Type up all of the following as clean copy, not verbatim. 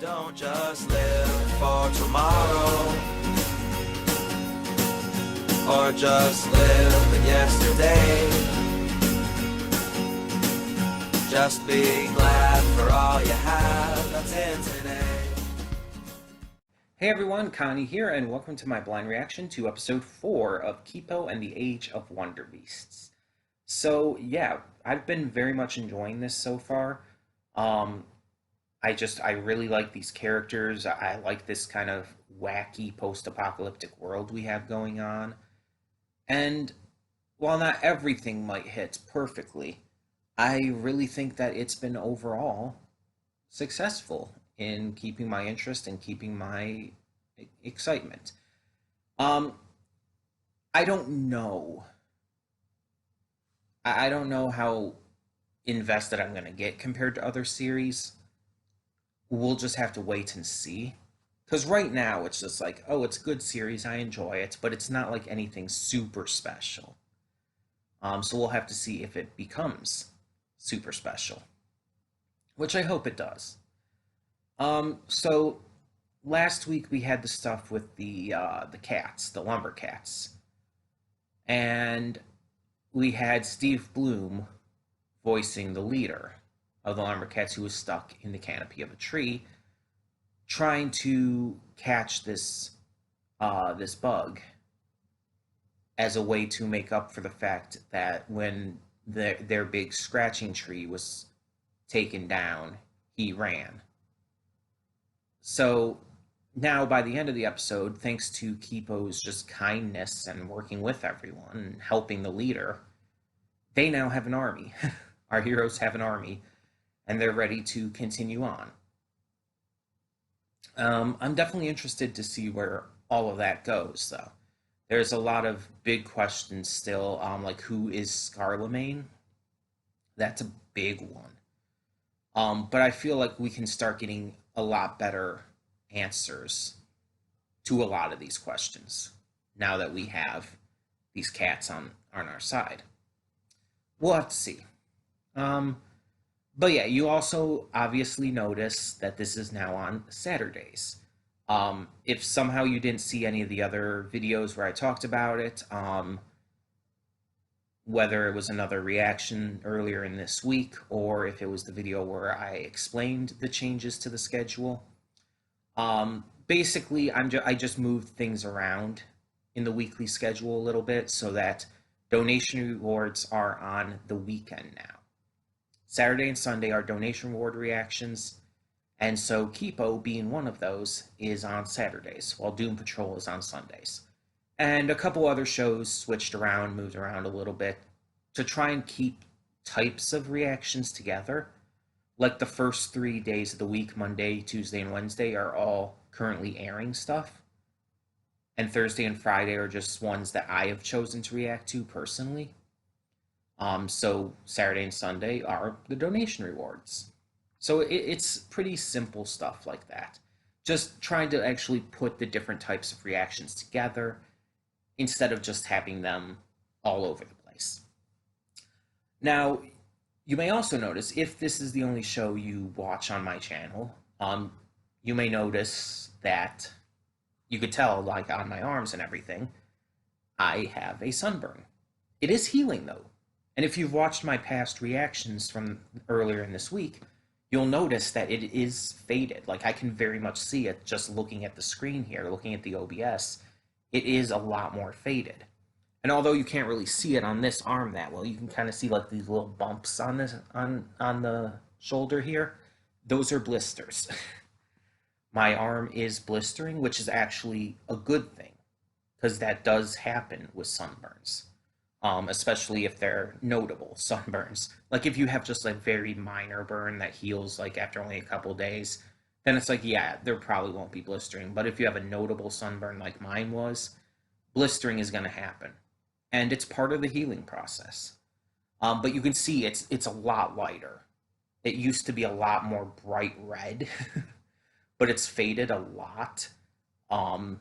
Don't just live for tomorrow, or just live in yesterday. Just be glad for all you have that's in today. Hey everyone, Connie here, and welcome to my blind reaction to episode 4 of Kipo and the Age of Wonderbeasts. So yeah, I've been very much enjoying this so far. I really like these characters. I like this kind of wacky post-apocalyptic world we have going on. And while not everything might hit perfectly, I really think that it's been overall successful in keeping my interest and keeping my excitement. Um, I don't know. I don't know how invested I'm going to get compared to other series. We'll just have to wait and see. Because right now it's just like, oh, it's a good series, I enjoy it, but it's not like anything super special. So we'll have to see if it becomes super special, which I hope it does. So last week we had the stuff with the cats, the lumber cats, and we had Steve Bloom voicing the leader of the lumbercats who was stuck in the canopy of a tree, trying to catch this bug as a way to make up for the fact that when their big scratching tree was taken down, he ran. So now by the end of the episode, thanks to Kipo's just kindness and working with everyone and helping the leader, they now have an army. Our heroes have an army, and they're ready to continue on. I'm definitely interested to see where all of that goes, though. There's a lot of big questions still, like who is Scarlemagne? That's a big one. But I feel like we can start getting a lot better answers to a lot of these questions now that we have these cats on our side. We'll have to see. But yeah, you also obviously notice that this is now on Saturdays. If somehow you didn't see any of the other videos where I talked about it, whether it was another reaction earlier in this week or if it was the video where I explained the changes to the schedule, basically I just moved things around in the weekly schedule a little bit so that donation rewards are on the weekend now. Saturday and Sunday are donation reward reactions, and so Kipo, being one of those, is on Saturdays, while Doom Patrol is on Sundays. And a couple other shows switched around, moved around a little bit, to try and keep types of reactions together. Like the first 3 days of the week, Monday, Tuesday, and Wednesday, are all currently airing stuff. And Thursday and Friday are just ones that I have chosen to react to personally. So Saturday and Sunday are the donation rewards. So it's pretty simple stuff like that. Just trying to actually put the different types of reactions together instead of just having them all over the place. Now, you may also notice, if this is the only show you watch on my channel, you may notice that you could tell, like on my arms and everything, I have a sunburn. It is healing though. And if you've watched my past reactions from earlier in this week, you'll notice that it is faded. Like I can very much see it just looking at the screen here, looking at the OBS. It is a lot more faded. And although you can't really see it on this arm that well, you can kind of see like these little bumps on this on the shoulder here. Those are blisters. My arm is blistering, which is actually a good thing, because that does happen with sunburns. Especially if they're notable sunburns. Like if you have just a very minor burn that heals like after only a couple days, then it's like, yeah, there probably won't be blistering. But if you have a notable sunburn like mine was, blistering is going to happen. And it's part of the healing process. But you can see it's a lot lighter. It used to be a lot more bright red, but it's faded a lot. And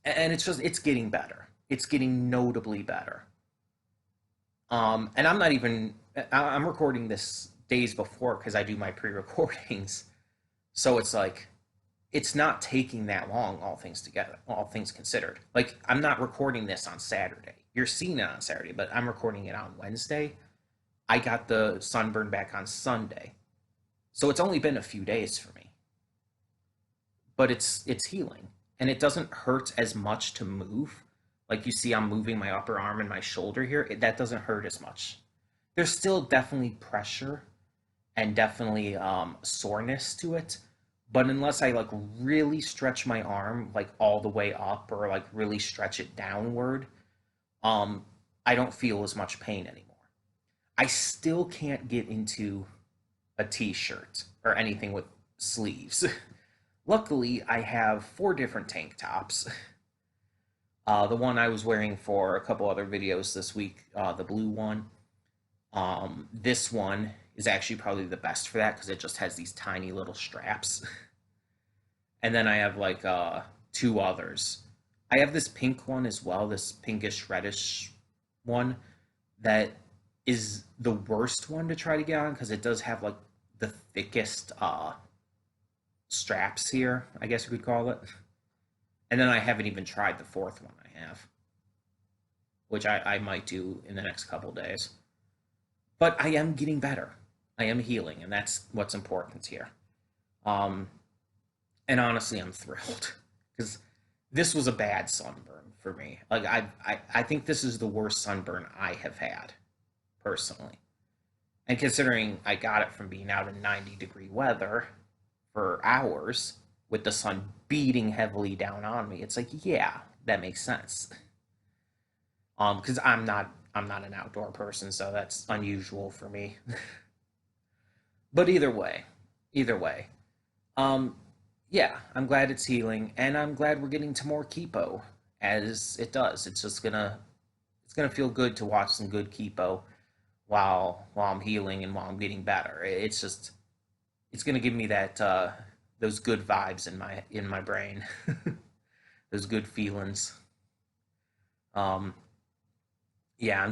it's getting better. It's getting notably better. And I'm recording this days before because I do my pre-recordings. So it's like, it's not taking that long, all things considered. Like, I'm not recording this on Saturday. You're seeing it on Saturday, but I'm recording it on Wednesday. I got the sunburn back on Sunday. So it's only been a few days for me. But it's healing. And it doesn't hurt as much to move. Like you see, I'm moving my upper arm and my shoulder here. That doesn't hurt as much. There's still definitely pressure and definitely soreness to it, but unless I like really stretch my arm like all the way up or like really stretch it downward, um, I don't feel as much pain anymore. I still can't get into a t-shirt or anything with sleeves. Luckily, I have 4 different tank tops. The one I was wearing for a couple other videos this week, the blue one. This one is actually probably the best for that because it just has these tiny little straps. And then I have like 2 others. I have this pink one as well, this pinkish reddish one that is the worst one to try to get on because it does have like the thickest straps here, I guess you could call it. And then I haven't even tried the 4th one I have, which I might do in the next couple days. But I am getting better. I am healing, and that's what's important here. And honestly, I'm thrilled because this was a bad sunburn for me. Like I think this is the worst sunburn I have had personally. And considering I got it from being out in 90-degree weather for hours with the sun beating heavily down on me, it's like, yeah, that makes sense. Because I'm not an outdoor person, so that's unusual for me. But either way, um, yeah, I'm glad it's healing, and I'm glad we're getting to more Kipo as it does. It's gonna feel good to watch some good Kipo while I'm healing and while I'm getting better. It's gonna give me that those good vibes in my brain, those good feelings. Um, yeah,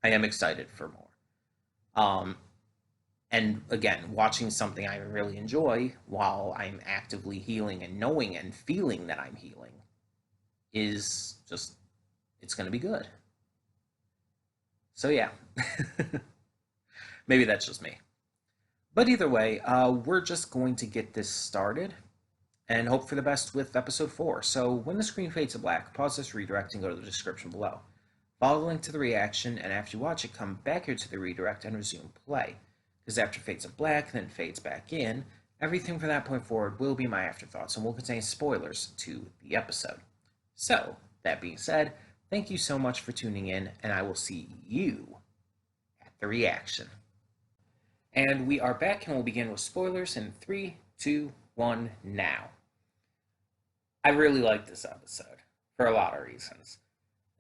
I am excited for more. Um, and again, watching something I really enjoy while I'm actively healing and knowing and feeling that I'm healing is just, it's going to be good. So yeah, maybe that's just me. But either way, we're just going to get this started and hope for the best with episode 4. So when the screen fades to black, pause this redirect and go to the description below. Follow the link to the reaction, and after you watch it, come back here to the redirect and resume play. Because after it fades to black, then fades back in, everything from that point forward will be my afterthoughts and will contain spoilers to the episode. So, that being said, thank you so much for tuning in, and I will see you at the reaction. And we are back, and we'll begin with spoilers in 3, 2, 1, now. I really like this episode for a lot of reasons.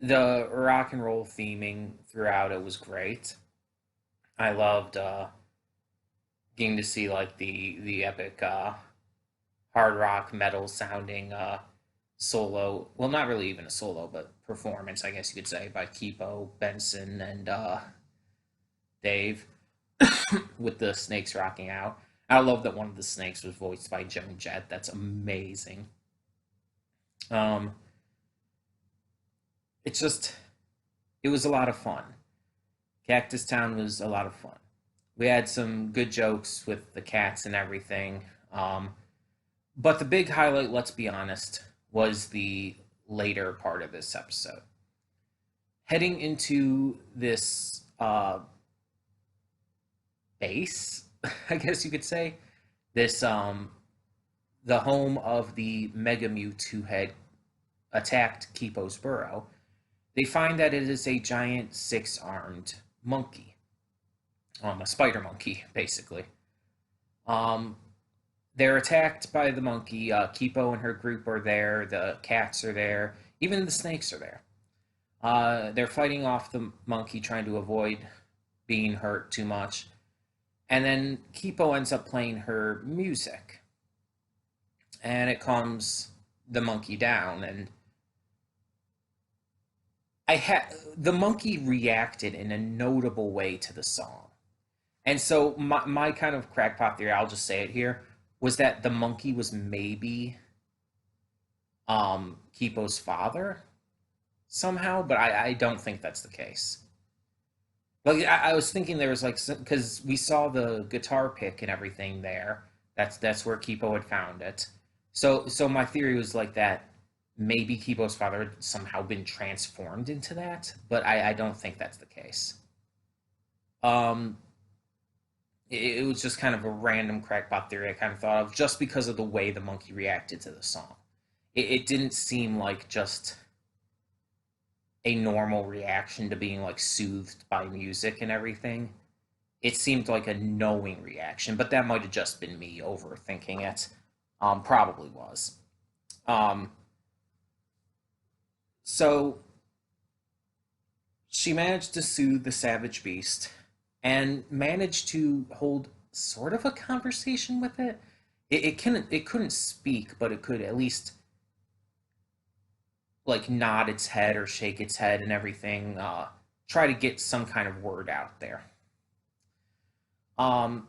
The rock and roll theming throughout it was great. I loved getting to see like the epic hard rock metal sounding solo. Well, not really even a solo, but performance, I guess you could say, by Kipo, Benson, and Dave with the snakes rocking out. I love that one of the snakes was voiced by Joan Jett. That's amazing. It's just, it was a lot of fun. Cactus Town was a lot of fun. We had some good jokes with the cats and everything. But the big highlight, let's be honest, was the later part of this episode. Heading into this base, I guess you could say, this the home of the Mega Mute who had attacked Kipo's burrow. They find that it is a giant 6-armed monkey. A spider monkey, basically. They're attacked by the monkey. Kipo and her group are there. The cats are there. Even the snakes are there. They're fighting off the monkey, trying to avoid being hurt too much. And then Kipo ends up playing her music. And it calms the monkey down, and the monkey reacted in a notable way to the song. And so my kind of crackpot theory, I'll just say it here, was that the monkey was maybe Kipo's father somehow, but I don't think that's the case. Like I was thinking there was like because we saw the guitar pick and everything there. That's where Kipo had found it. So my theory was like that maybe Kipo's father had somehow been transformed into that, but I don't think that's the case. Um, it was just kind of a random crackpot theory I kind of thought of just because of the way the monkey reacted to the song. It didn't seem like just a normal reaction to being like soothed by music and everything. It seemed like a knowing reaction, but that might have just been me overthinking it. Probably was. Um, so she managed to soothe the savage beast and managed to hold sort of a conversation with it. It couldn't speak, but it could at least like nod its head or shake its head and everything. Try to get some kind of word out there. Um,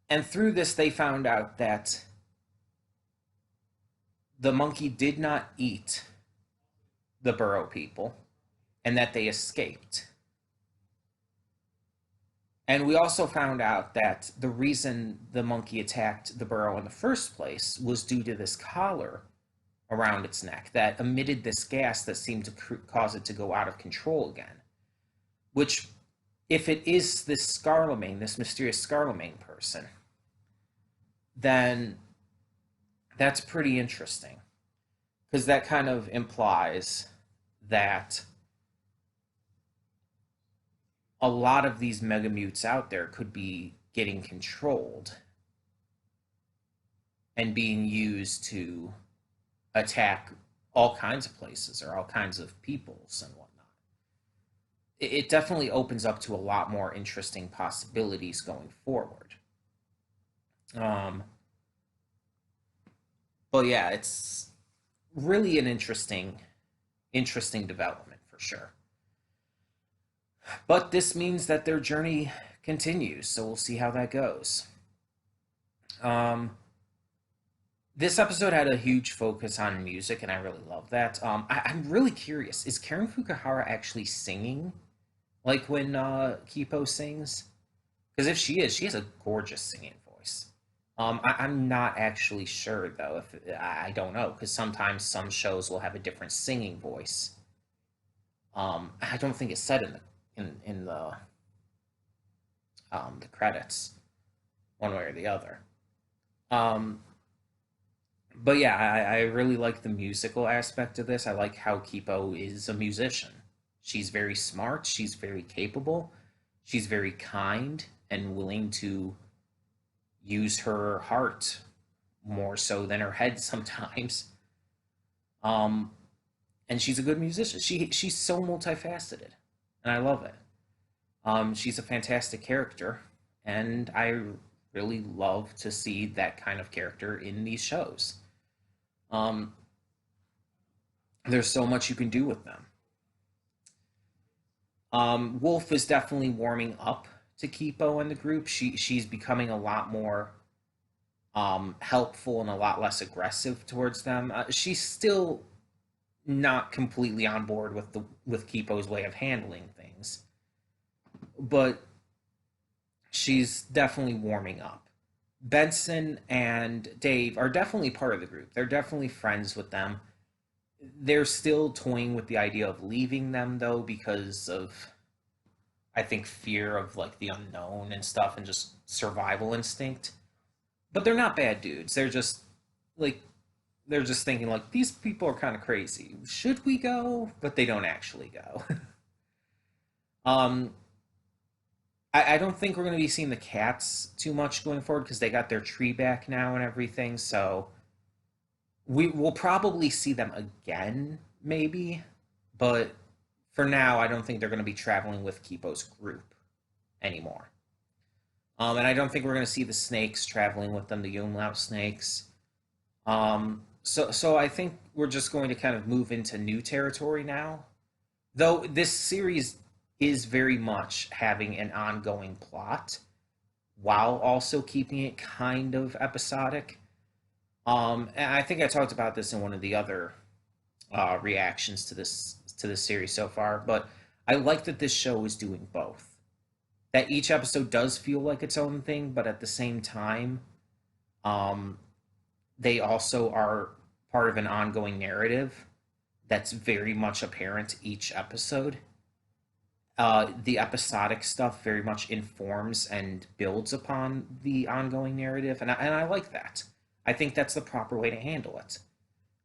and through this, they found out that the monkey did not eat the burrow people and that they escaped. And we also found out that the reason the monkey attacked the burrow in the first place was due to this collar around its neck that emitted this gas that seemed to cause it to go out of control again. Which, if it is this Scarlemagne, this mysterious Scarlemagne person, then that's pretty interesting. Because that kind of implies that a lot of these megamutes out there could be getting controlled and being used to attack all kinds of places or all kinds of peoples and whatnot. It definitely opens up to a lot more interesting possibilities going forward. Um, but yeah, it's really an interesting development for sure. But this means that their journey continues, so we'll see how that goes. Um, this episode had a huge focus on music, and I really love that. I'm really curious: is Karen Fukuhara actually singing, like when Kipo sings? Because if she is, she has a gorgeous singing voice. I'm not actually sure though. If I don't know, because sometimes some shows will have a different singing voice. I don't think it's said in the credits, one way or the other. Um, but yeah, I really like the musical aspect of this. I like how Kipo is a musician. She's very smart. She's very capable. She's very kind and willing to use her heart more so than her head sometimes. Um, and she's a good musician. She's so multifaceted, and I love it. She's a fantastic character, and I really love to see that kind of character in these shows. Um, there's so much you can do with them. Wolf is definitely warming up to Kipo and the group. She's becoming a lot more helpful and a lot less aggressive towards them. She's still not completely on board with Kipo's way of handling things, but she's definitely warming up. Benson and Dave are definitely part of the group. They're definitely friends with them. They're still toying with the idea of leaving them though because of I think fear of like the unknown and stuff and just survival instinct. But they're not bad dudes. Like they're just thinking like these people are kind of crazy. Should we go? But they don't actually go. um I don't think we're going to be seeing the cats too much going forward because they got their tree back now and everything. So we will probably see them again, maybe. But for now, I don't think they're going to be traveling with Kipo's group anymore. And I don't think we're going to see the snakes traveling with them, the Yumlao snakes. So I think we're just going to kind of move into new territory now. Though this series is very much having an ongoing plot, while also keeping it kind of episodic. And I think I talked about this in one of the other reactions to this series so far, but I like that this show is doing both. That each episode does feel like its own thing, but at the same time, um, they also are part of an ongoing narrative that's very much apparent each episode. The episodic stuff very much informs and builds upon the ongoing narrative, and I like that. I think that's the proper way to handle it.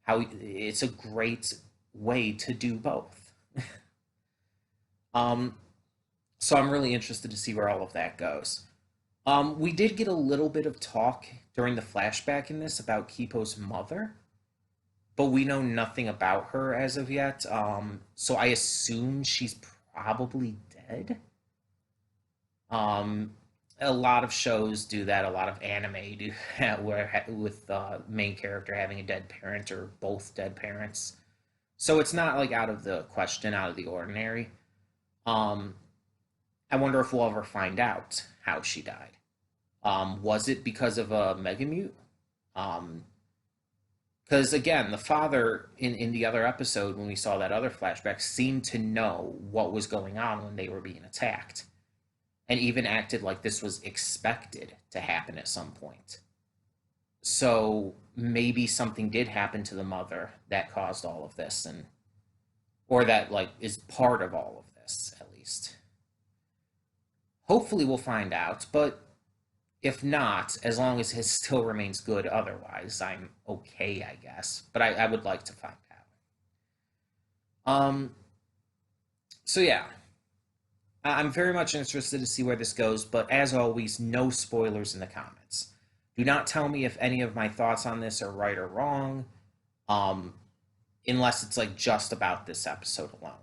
How it's a great way to do both. Um, so I'm really interested to see where all of that goes. We did get a little bit of talk during the flashback in this about Kipo's mother, but we know nothing about her as of yet. So I assume she's probably dead. Um, a lot of shows do that. A lot of anime do that, where with the main character having a dead parent or both dead parents. So it's not like out of the question, out of the ordinary. Um, I wonder if we'll ever find out how she died. Was it because of a megamute? Um, because again, the father in the other episode, when we saw that other flashback, seemed to know what was going on when they were being attacked, and even acted like this was expected to happen at some point. So maybe something did happen to the mother that caused all of this, and or that like is part of all of this at least. Hopefully, we'll find out, but if not, as long as his still remains good otherwise, I'm okay, I guess. But I would like to find out. So yeah, I'm very much interested to see where this goes, but as always, no spoilers in the comments. Do not tell me if any of my thoughts on this are right or wrong, um, unless it's like just about this episode alone.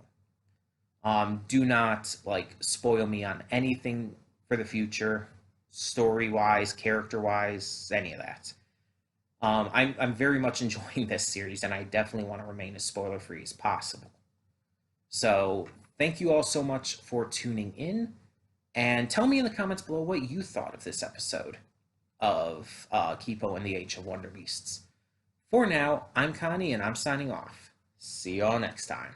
Do not like spoil me on anything for the future, story wise, character wise, any of that. I'm very much enjoying this series, and I definitely want to remain as spoiler free as possible. So thank you all so much for tuning in, and tell me in the comments below what you thought of this episode of Kipo and the Age of Wonderbeasts. For now, I'm Connie, and I'm signing off. See y'all next time.